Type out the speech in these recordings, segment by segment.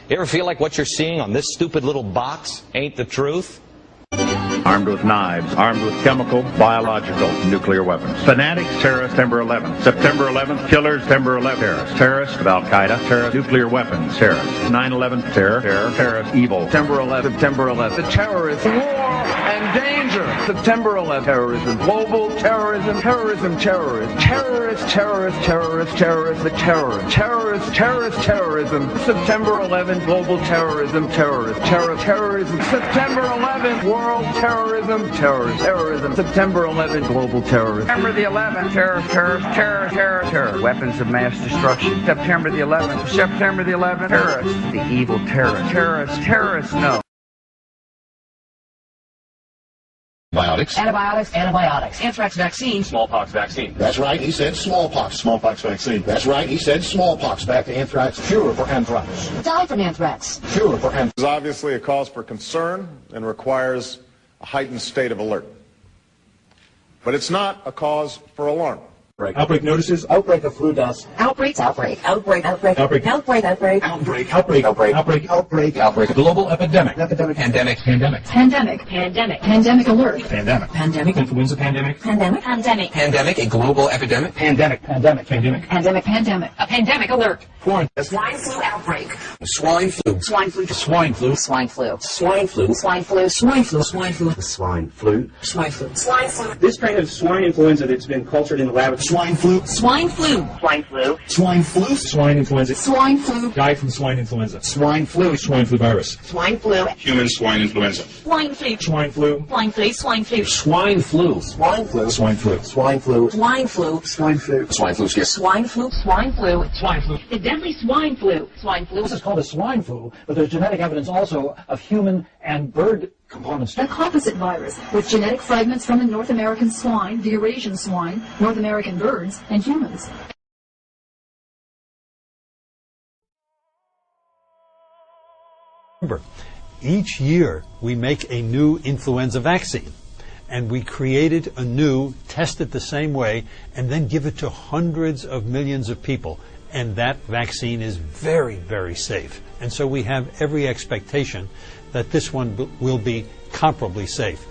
You ever feel like what you're seeing on this stupid little box ain't the truth? Armed with knives, armed with chemical, biological, nuclear weapons. Fanatics, terrorists, September 11th. September 11th, killers, September 11th, terrorists. Terrorists of Al-Qaeda, terrorists, nuclear weapons, terrorists. 9/11, terrorists, evil. September 11th, September 11th. The terrorists, war and danger. September 11th, terrorism, global terrorism, terrorism, terrorism. Terrorists, terrorists, terrorists, terrorists, the terrorists. Terrorists, terrorists, terrorism. September 11th, global terrorism, terrorists. Terrorism. September 11th, world terrorism, terrorism. September 11th, global terrorism. September the 11th, terror. Weapons of mass destruction. September the 11th, September the 11th, terrorists. The evil terrorists, no. Antibiotics. Anthrax vaccine. Smallpox vaccine. That's right, he said smallpox. Smallpox vaccine. That's right, he said smallpox. Back to anthrax. Cure for anthrax. Die from anthrax. Cure for anthrax. It's obviously a cause for concern and requires a heightened state of alert. But it's not a cause for alarm. Outbreak notices. Outbreak of flu dust. Outbreak. Global epidemic. Pandemic alert. Pandemic. Influenza pandemic. Pandemic. A global epidemic? Pandemic. A pandemic alert. Quarantine. Swine flu outbreak. Swine flu. Swine flu. Swine flu. Swine flu. Swine flu. Swine flu. Swine flu. Swine flu. Swine flu. Swine flu. Swine flu. This strain of swine influenza that's been cultured in the lab. Swine flu. Swine flu. Swine flu. Swine flu. Swine influenza. Swine flu. Died from swine influenza. Swine flu. Swine flu virus. Swine flu. Human swine influenza. Swine flu. Swine flu. Swine flu. Swine flu. Swine flu. Swine flu. Swine flu. Swine flu. Swine flu. Swine flu. Swine flu scare. Swine flu. Swine flu. Swine flu. The deadly swine flu. Swine flu. This is called a swine flu, but there's genetic evidence also of human and bird components. A composite virus with genetic fragments from the North American swine, the Eurasian swine, North American birds, and humans. Remember, each year we make a new influenza vaccine, and we created a new, test it the same way, and then give it to hundreds of millions of people. And that vaccine is very, very safe. And so we have every expectation that this one will be comparably safe.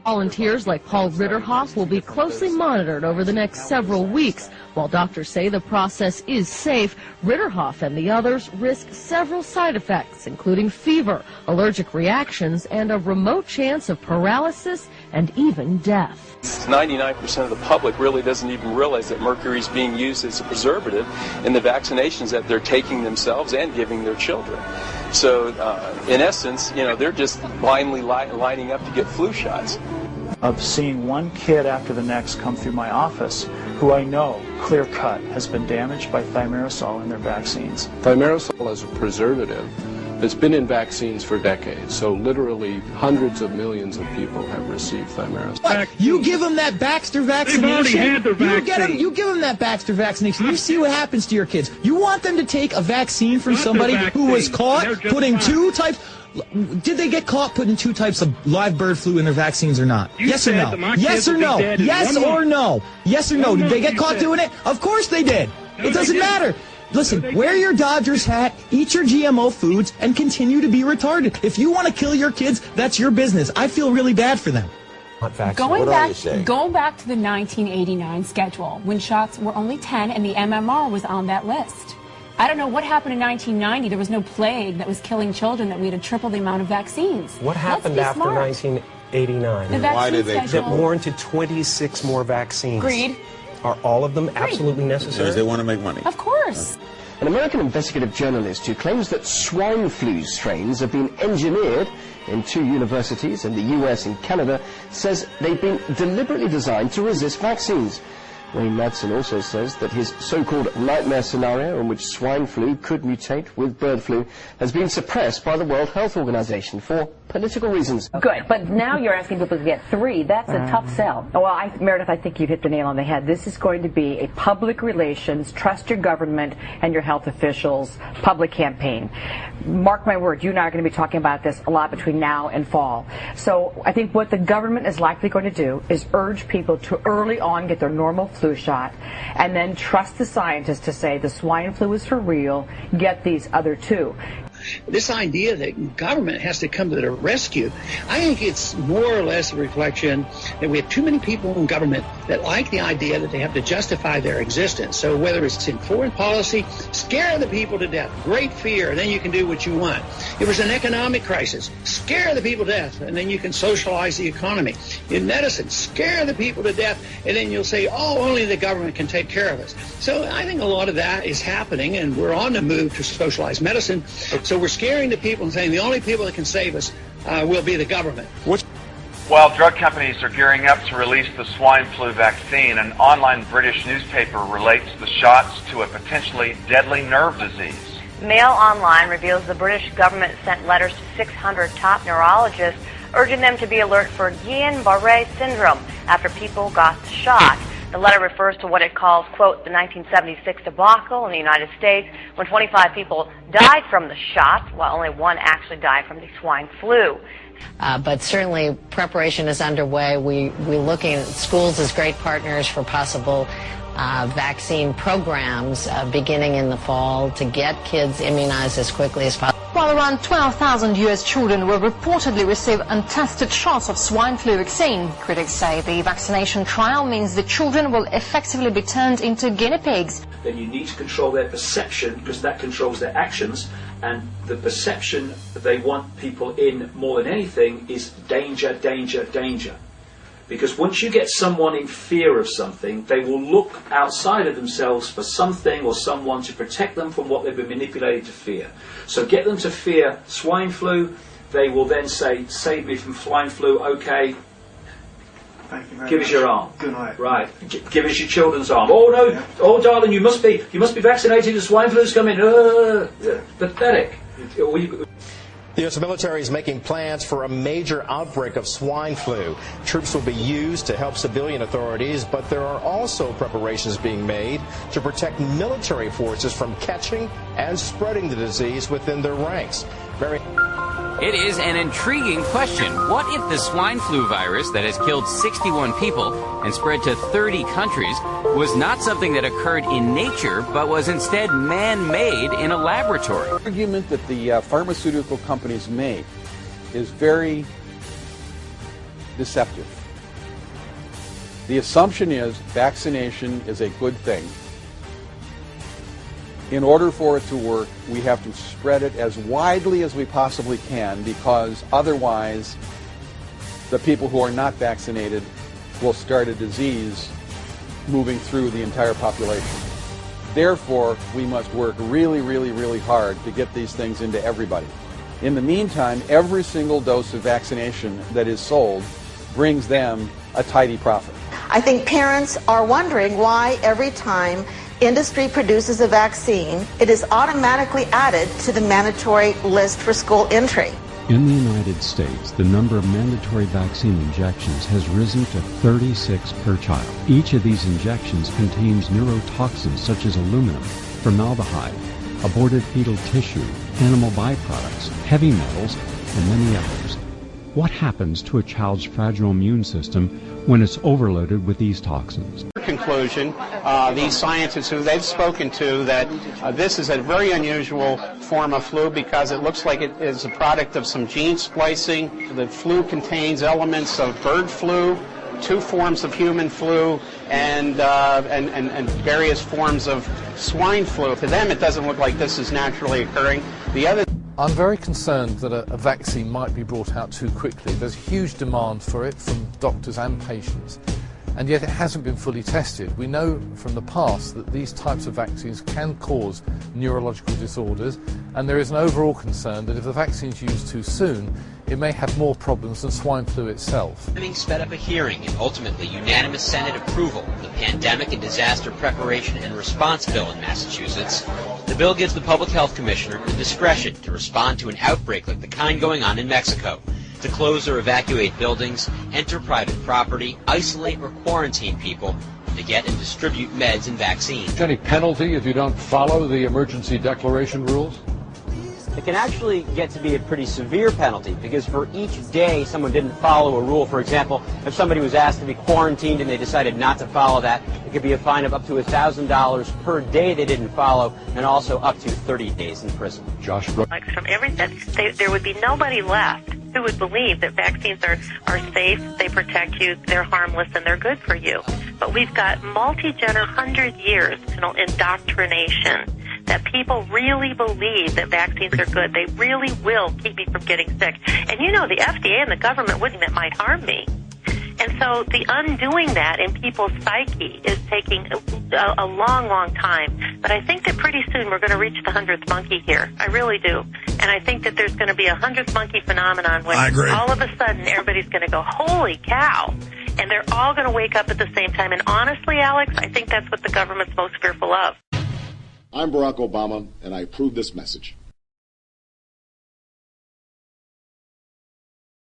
Volunteers like Paul Ritterhoff will be closely monitored over the next several weeks. While doctors say the process is safe, Ritterhoff and the others risk several side effects, including fever, allergic reactions, and a remote chance of paralysis and even death. 99% of the public really doesn't even realize that mercury is being used as a preservative in the vaccinations that they're taking themselves and giving their children. So, in essence, they're just blindly lining up to get flu shots. Of seeing one kid after the next come through my office who I know, clear cut, has been damaged by thimerosal in their vaccines. Thimerosal is a preservative that's been in vaccines for decades, so literally hundreds of millions of people have received thimerosal. What? You give them that Baxter vaccination? They've already had their vaccine. You give them that Baxter vaccination. You see what happens to your kids. You want them to take a vaccine from somebody who was caught putting two types... Did they get caught putting two types of live bird flu in their vaccines or not? Yes or no? Yes or no? Yes or no? Yes or no? Did they get caught doing it? Of course they did. It doesn't matter. Listen, wear your Dodgers hat, eat your GMO foods, and continue to be retarded. If you want to kill your kids, that's your business. I feel really bad for them. Going back to the 1989 schedule, when shots were only 10 and the MMR was on that list. I don't know what happened in 1990. There was no plague that was killing children that we had to triple the amount of vaccines. What happened after 1989? Why did they get warranted 26 more vaccines? Greed. Are all of them absolutely necessary? Because they want to make money. Of course. An American investigative journalist who claims that swine flu strains have been engineered in 2 universities in the US and Canada says they've been deliberately designed to resist vaccines. Wayne Madsen also says that his so-called nightmare scenario in which swine flu could mutate with bird flu has been suppressed by the World Health Organization for political reasons. Good, but now you're asking people to get 3. That's a tough sell. Well, Meredith, I think you've hit the nail on the head. This is going to be a public relations, trust your government and your health officials public campaign. Mark my word, you and I are going to be talking about this a lot between now and fall. So I think what the government is likely going to do is urge people to early on get their normal flu shot, and then trust the scientists to say the swine flu is for real, get these other two. This idea that government has to come to their rescue, I think it's more or less a reflection that we have too many people in government that like the idea that they have to justify their existence. So whether it's in foreign policy, scare the people to death, great fear, and then you can do what you want. If there's an economic crisis, scare the people to death, and then you can socialize the economy. In medicine, scare the people to death, and then you'll say, oh, only the government can take care of us. So I think a lot of that is happening, and we're on the move to socialize medicine. So we're scaring the people and saying the only people that can save us will be the government. While drug companies are gearing up to release the swine flu vaccine, an online British newspaper relates the shots to a potentially deadly nerve disease. Mail Online reveals the British government sent letters to 600 top neurologists urging them to be alert for Guillain-Barré syndrome after people got the shot. The letter refers to what it calls, quote, the 1976 debacle in the United States when 25 people died from the shot, while only one actually died from the swine flu. But certainly preparation is underway. We're looking at schools as great partners for possible vaccine programs beginning in the fall to get kids immunized as quickly as possible. While around 12,000 U.S. children will reportedly receive untested shots of swine flu vaccine, critics say the vaccination trial means the children will effectively be turned into guinea pigs. Then you need to control their perception, because that controls their actions, and the perception that they want people in more than anything is danger, danger, danger. Because once you get someone in fear of something, they will look outside of themselves for something or someone to protect them from what they've been manipulated to fear. So get them to fear swine flu, they will then say, save me from swine flu, okay, give us your arm. Good night. Right, give us your children's arm. Oh no, yeah. Oh darling, you must be vaccinated, the swine flu's coming. Pathetic. The U.S. military is making plans for a major outbreak of swine flu. Troops will be used to help civilian authorities, but there are also preparations being made to protect military forces from catching and spreading the disease within their ranks. It is an intriguing question. What if the swine flu virus that has killed 61 people and spread to 30 countries was not something that occurred in nature, but was instead man-made in a laboratory? The argument that the pharmaceutical companies make is very deceptive. The assumption is vaccination is a good thing. In order for it to work, we have to spread it as widely as we possibly can, because otherwise the people who are not vaccinated will start a disease moving through the entire population. Therefore, we must work really, really, really hard to get these things into everybody. In the meantime, every single dose of vaccination that is sold brings them a tidy profit. I think parents are wondering why every time industry produces a vaccine, it is automatically added to the mandatory list for school entry. In the United States, the number of mandatory vaccine injections has risen to 36 per child. Each of these injections contains neurotoxins such as aluminum, formaldehyde, aborted fetal tissue, animal byproducts, heavy metals, and many others. What happens to a child's fragile immune system when it's overloaded with these toxins? Conclusion, these scientists who they've spoken to, that this is a very unusual form of flu because it looks like it is a product of some gene splicing. The flu contains elements of bird flu, 2 forms of human flu, and various forms of swine flu. To them, it doesn't look like this is naturally occurring. I'm very concerned that a vaccine might be brought out too quickly. There's huge demand for it from doctors and patients, and yet it hasn't been fully tested. We know from the past that these types of vaccines can cause neurological disorders, and there is an overall concern that if the vaccine is used too soon, it may have more problems than swine flu itself. Having sped up a hearing and ultimately unanimous Senate approval of the Pandemic and Disaster Preparation and Response Bill in Massachusetts, the bill gives the Public Health Commissioner the discretion to respond to an outbreak like the kind going on in Mexico, to close or evacuate buildings, enter private property, isolate or quarantine people, to get and distribute meds and vaccines. Any penalty if you don't follow the emergency declaration rules? it can actually get to be a pretty severe penalty, because for each day someone didn't follow a rule, for example, if somebody was asked to be quarantined and they decided not to follow that, it could be a fine of up to $1,000 per day they didn't follow, and also up to 30 days in prison. Josh Brooks. From everything, there would be nobody left who would believe that vaccines are safe, they protect you, they're harmless, and they're good for you. But we've got 100 years indoctrination that people really believe that vaccines are good. They really will keep me from getting sick. And you know, the FDA and the government wouldn't, that might harm me. And so the undoing that in people's psyche is taking a long, long time. But I think that pretty soon we're going to reach the 100th monkey here. I really do. And I think that there's going to be a 100th monkey phenomenon when all of a sudden everybody's going to go, holy cow. And they're all going to wake up at the same time. And honestly, Alex, I think that's what the government's most fearful of. I'm Barack Obama, and I approve this message.